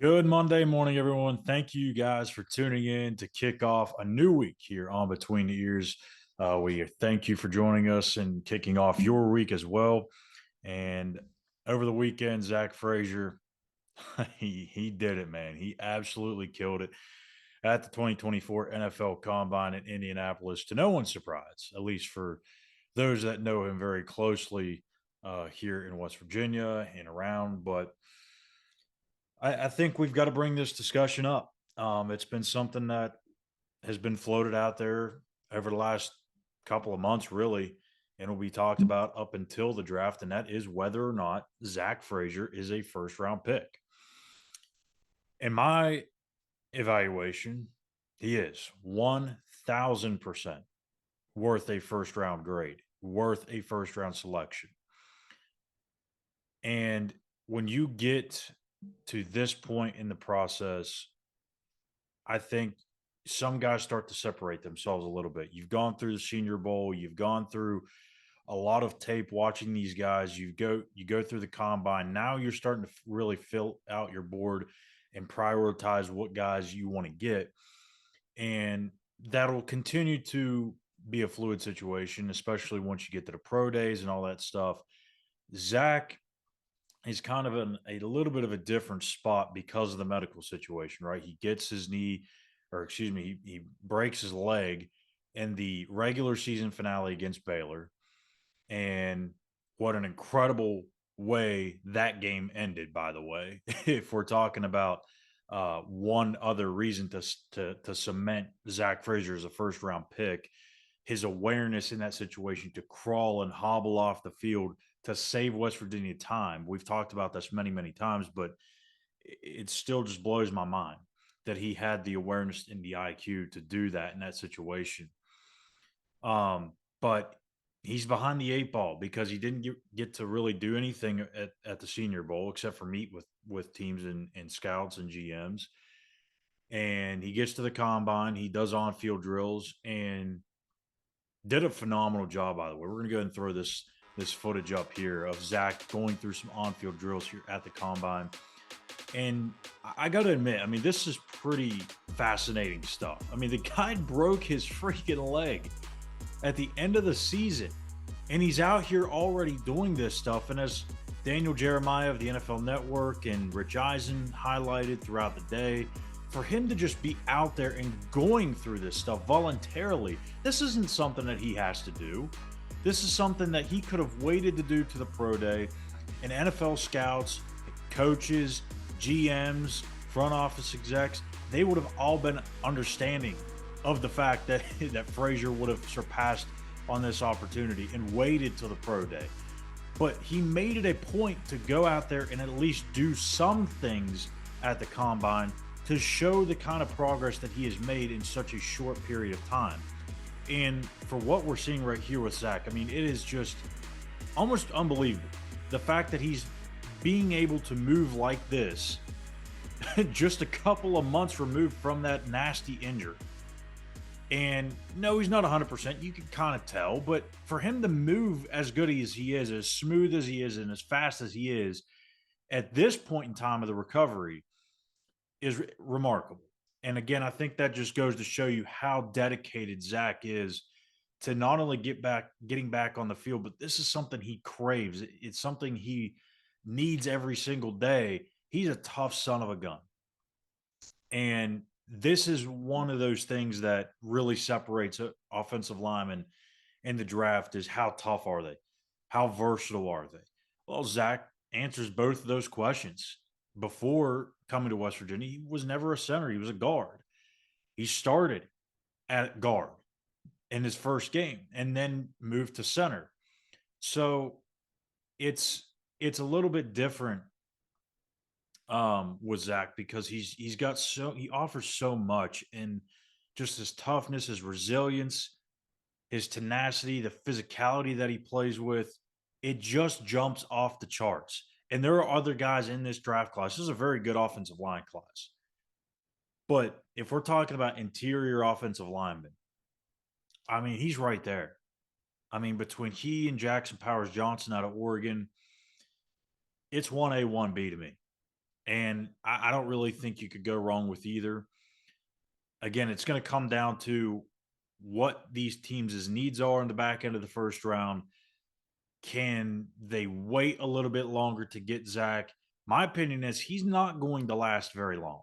Good Monday morning, everyone. Thank you guys for tuning in to kick off a new week here on Between the Ears. We thank you for joining us and kicking off your week as well. And over the weekend, Zach Frazier, he did it, man. He absolutely killed it at the 2024 NFL Combine in Indianapolis, to no one's surprise, at least for those that know him very closely here in West Virginia and around. But I think we've got to bring this discussion up. It's been something that has been floated out there over the last couple of months, really, and will be talked about up until the draft, and that is whether or not Zach Frazier is a first round pick. In my evaluation, he is 1000% worth a first round grade, worth a first round selection. And when you get to this point in the process, I think some guys start to separate themselves a little bit. You've gone through the Senior Bowl, you've gone through a lot of tape watching these guys. You go through the combine. Now you're starting to really fill out your board and prioritize what guys you want to get. And that'll continue to be a fluid situation, especially once you get to the pro days and all that stuff. Zach is kind of a little bit of a different spot because of the medical situation, right? He gets his knee, or excuse me, he breaks his leg in the regular season finale against Baylor. And what an incredible way that game ended, by the way. If we're talking about one other reason to cement Zach Frazier as a first round pick, his awareness in that situation to crawl and hobble off the field to save West Virginia time. We've talked about this many, many times, but it still just blows my mind that he had the awareness and the IQ to do that in that situation. But he's behind the eight ball because he didn't get to really do anything at the Senior Bowl except for meet with teams and scouts and GMs. And he gets to the combine, he does on field drills, and did a phenomenal job. By the way, we're going to go ahead and throw this footage up here of Zach going through some on field drills here at the combine. And I got to admit, I mean, this is pretty fascinating stuff. I mean, the guy broke his freaking leg at the end of the season, and he's out here already doing this stuff. And as Daniel Jeremiah of the NFL Network and Rich Eisen highlighted throughout the day, for him to just be out there and going through this stuff voluntarily, this isn't something that he has to do. This is something that he could have waited to do to the pro day. And NFL scouts, coaches, GMs, front office execs, they would have all been understanding of the fact that that Frazier would have surpassed on this opportunity and waited till the pro day. But he made it a point to go out there and at least do some things at the combine to show the kind of progress that he has made in such a short period of time. And for what we're seeing right here with Zach, I mean, it is just almost unbelievable. The fact that he's being able to move like this just a couple of months removed from that nasty injury. And no, he's not 100%. You can kind of tell. But for him to move as good as he is, as smooth as he is, and as fast as he is at this point in time of the recovery is remarkable. And again, I think that just goes to show you how dedicated Zach is to not only getting back on the field, but this is something he craves. It's something he needs every single day. He's a tough son of a gun. And this is one of those things that really separates offensive linemen in the draft is how tough are they? How versatile are they? Well, Zach answers both of those questions. Before coming to West Virginia, he was never a center. He was a guard. He started at guard in his first game and then moved to center. So it's a little bit different with Zach because he offers so much, and just his toughness, his resilience, his tenacity, the physicality that he plays with, it just jumps off the charts. And there are other guys in this draft class. This is a very good offensive line class. But if we're talking about interior offensive linemen, I mean, he's right there. I mean, between he and Jackson Powers Johnson out of Oregon, it's 1A, 1B to me. And I don't really think you could go wrong with either. Again, it's going to come down to what these teams' needs are in the back end of the first round. Can they wait a little bit longer to get Zach? My opinion is he's not going to last very long.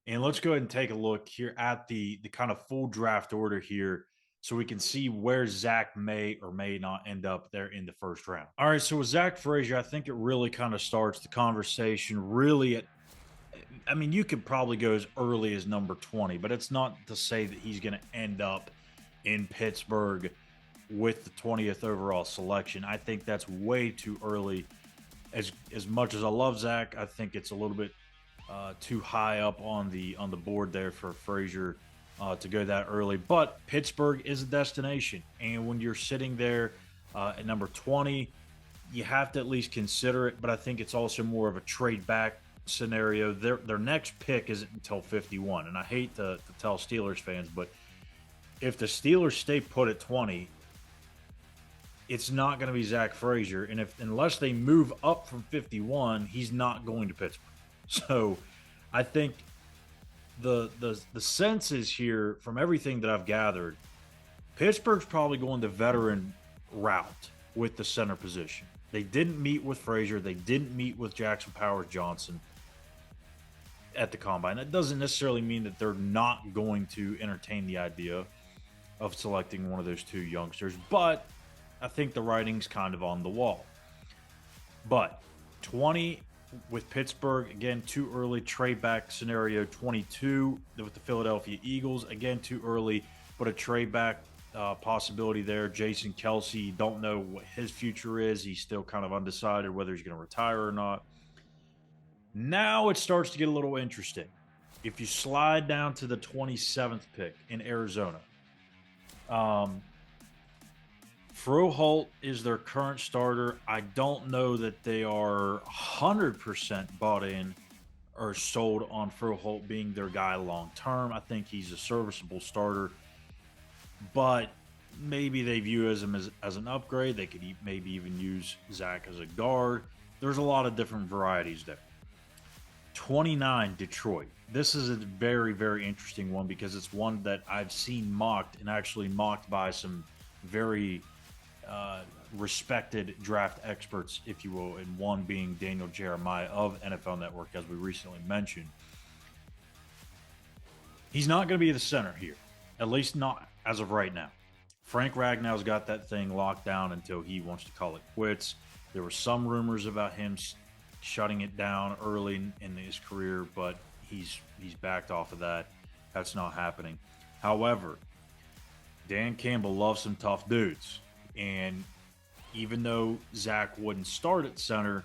And let's go ahead and take a look here at the kind of full draft order here so we can see where Zach may or may not end up there in the first round. All right, so with Zach Frazier, I think it really kind of starts the conversation really at, I mean, you could probably go as early as number 20, but it's not to say that he's going to end up in Pittsburgh with the 20th overall selection. I think that's way too early. As much as I love Zach, I think it's a little bit too high up on the board there for Frazier to go that early. But Pittsburgh is a destination, and when you're sitting there at number 20, you have to at least consider it. But I think it's also more of a trade back scenario. Their next pick isn't until 51, and I hate to tell Steelers fans, but if the Steelers stay put at 20, it's not going to be Zach Frazier, and if unless they move up from 51, he's not going to Pittsburgh. So, I think the sense is here from everything that I've gathered, Pittsburgh's probably going the veteran route with the center position. They didn't meet with Frazier. They didn't meet with Jackson Powers Johnson at the combine. That doesn't necessarily mean that they're not going to entertain the idea of selecting one of those two youngsters, but I think the writing's kind of on the wall. But 20 with Pittsburgh, again, too early. Trade back scenario 22 with the Philadelphia Eagles, again, too early, but a trade back possibility there. Jason Kelsey, don't know what his future is. He's still kind of undecided whether he's going to retire or not. Now it starts to get a little interesting. If you slide down to the 27th pick in Arizona, Froholt is their current starter. I don't know that they are 100% bought in or sold on Froholt being their guy long term. I think he's a serviceable starter, but maybe they view him as an upgrade. They could maybe even use Zach as a guard. There's a lot of different varieties there. 29, Detroit. This is a very, very interesting one because it's one that I've seen mocked and actually mocked by some very respected draft experts, if you will, and one being Daniel Jeremiah of NFL Network, as we recently mentioned. He's not going to be the center here, at least not as of right now. Frank Ragnow's got that thing locked down until he wants to call it quits. There were some rumors about him shutting it down early in his career, but he's backed off of that. That's not happening. However, Dan Campbell loves some tough dudes. And even though Zach wouldn't start at center,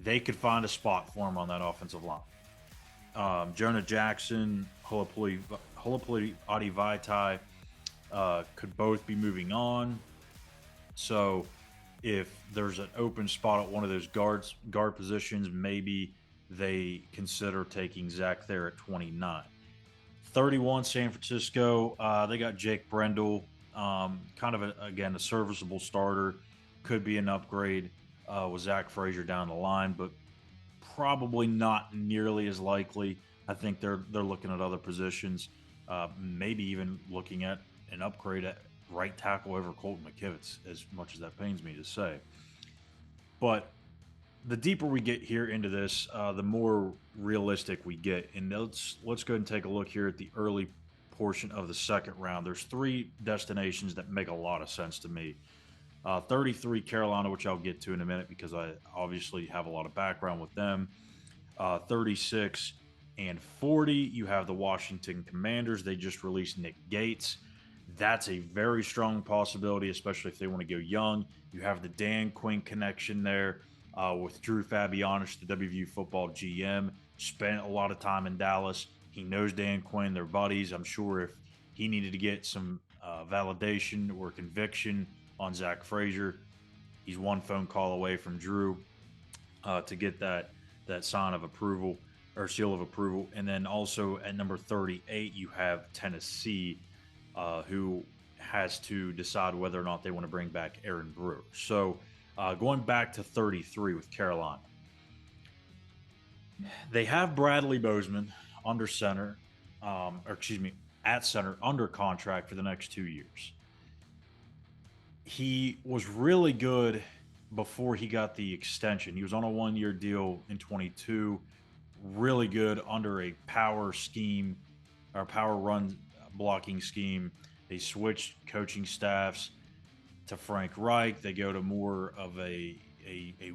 they could find a spot for him on that offensive line. Jonah Jackson, Holopuli Adivaitai could both be moving on. So if there's an open spot at one of those guard positions, maybe they consider taking Zach there at 29. 31, San Francisco. They got Jake Brendel. Kind of, again, a serviceable starter. Could be an upgrade with Zach Frazier down the line, but probably not nearly as likely. I think they're looking at other positions, maybe even looking at an upgrade at right tackle over Colton McKivitz, as much as that pains me to say. But the deeper we get here into this, the more realistic we get. And let's go ahead and take a look here at the early portion of the second round. There's three destinations that make a lot of sense to me. 33, Carolina, which I'll get to in a minute because I obviously have a lot of background with them. 36 and 40, you have the Washington Commanders. They just released Nick Gates. That's a very strong possibility, especially if they want to go young. You have the Dan Quinn connection there with Drew Fabianish, the WVU football GM. Spent a lot of time in Dallas. He knows Dan Quinn. They're buddies. I'm sure if he needed to get some validation or conviction on Zach Frazier, he's one phone call away from Drew to get that sign of approval or seal of approval. And then also at number 38, you have Tennessee, who has to decide whether or not they want to bring back Aaron Brewer. So going back to 33 with Carolina. They have Bradley Bozeman under center, or excuse me, at center under contract for the next 2 years. He was really good before he got the extension. He was on a 1 year deal in 22, really good under a power scheme or power run blocking scheme. They switched coaching staffs to Frank Reich. They go to more of a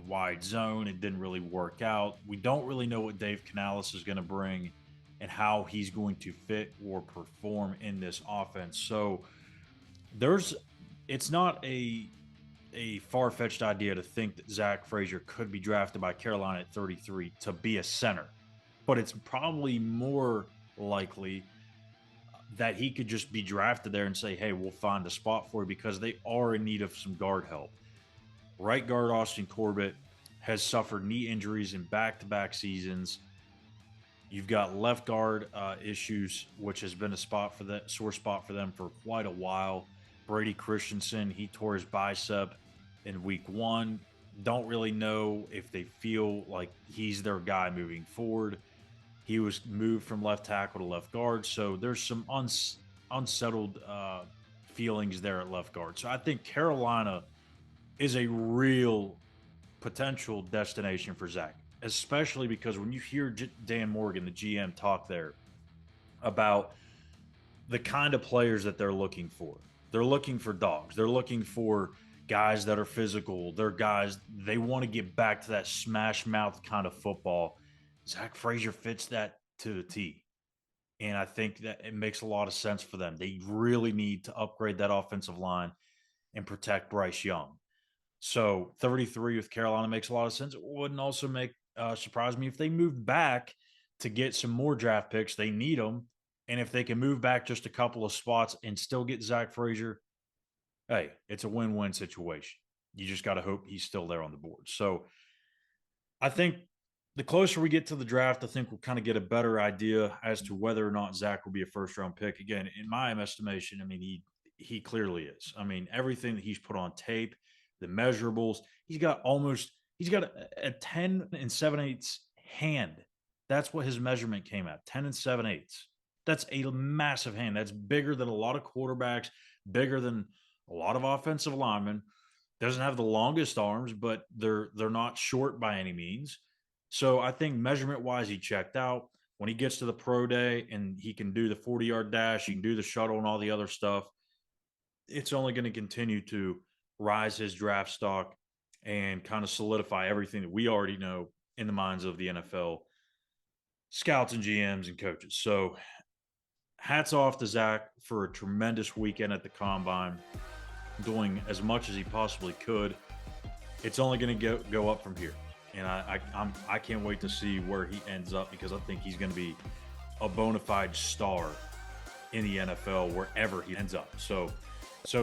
wide zone. It didn't really work out. We don't really know what Dave Canales is going to bring and how he's going to fit or perform in this offense. So there's it's not a far-fetched idea to think that Zach Frazier could be drafted by Carolina at 33 to be a center, but it's probably more likely that he could just be drafted there and say, hey, we'll find a spot for you, because they are in need of some guard help. Right guard Austin Corbett has suffered knee injuries in back-to-back seasons. You've got left guard issues, which has been a sore spot for them for quite a while. Brady Christensen, he tore his bicep in week 1. Don't really know if they feel like he's their guy moving forward. He was moved from left tackle to left guard, so there's some unsettled feelings there at left guard. So I think Carolina is a real potential destination for Zach, especially because when you hear Dan Morgan, the GM, talk there about the kind of players that they're looking for dogs. They're looking for guys that are physical. They're guys, they want to get back to that smash mouth kind of football. Zach Frazier fits that to the T. And I think that it makes a lot of sense for them. They really need to upgrade that offensive line and protect Bryce Young. So 33 with Carolina makes a lot of sense. It wouldn't also make surprise me if they moved back to get some more draft picks. They need them. And if they can move back just a couple of spots and still get Zach Frazier, hey, it's a win-win situation. You just got to hope he's still there on the board. So I think the closer we get to the draft, I think we'll kind of get a better idea as to whether or not Zach will be a first-round pick. Again, in my estimation, I mean, he clearly is. I mean, everything that he's put on tape, the measurables, he's got a 10 and 7/8 hand. That's what his measurement came at, 10 and 7/8. That's a massive hand. That's bigger than a lot of quarterbacks, bigger than a lot of offensive linemen. Doesn't have the longest arms, but they're not short by any means. So I think measurement wise, he checked out. When he gets to the pro day and he can do the 40-yard dash, he can do the shuttle and all the other stuff, it's only going to continue to rise his draft stock and kind of solidify everything that we already know in the minds of the NFL scouts and GMs and coaches. So hats off to Zach for a tremendous weekend at the Combine, doing as much as he possibly could. It's only going to go up from here. And I can't wait to see where he ends up, because I think he's going to be a bona fide star in the NFL wherever he ends up. So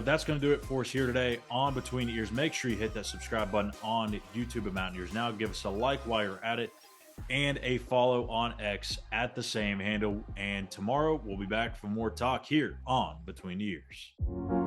that's going to do it for us here today on Between the Ears. Make sure you hit that subscribe button on YouTube at Mountaineers Now. Give us a like while you're at it, and a follow on X at the same handle. And tomorrow we'll be back for more talk here on Between the Ears.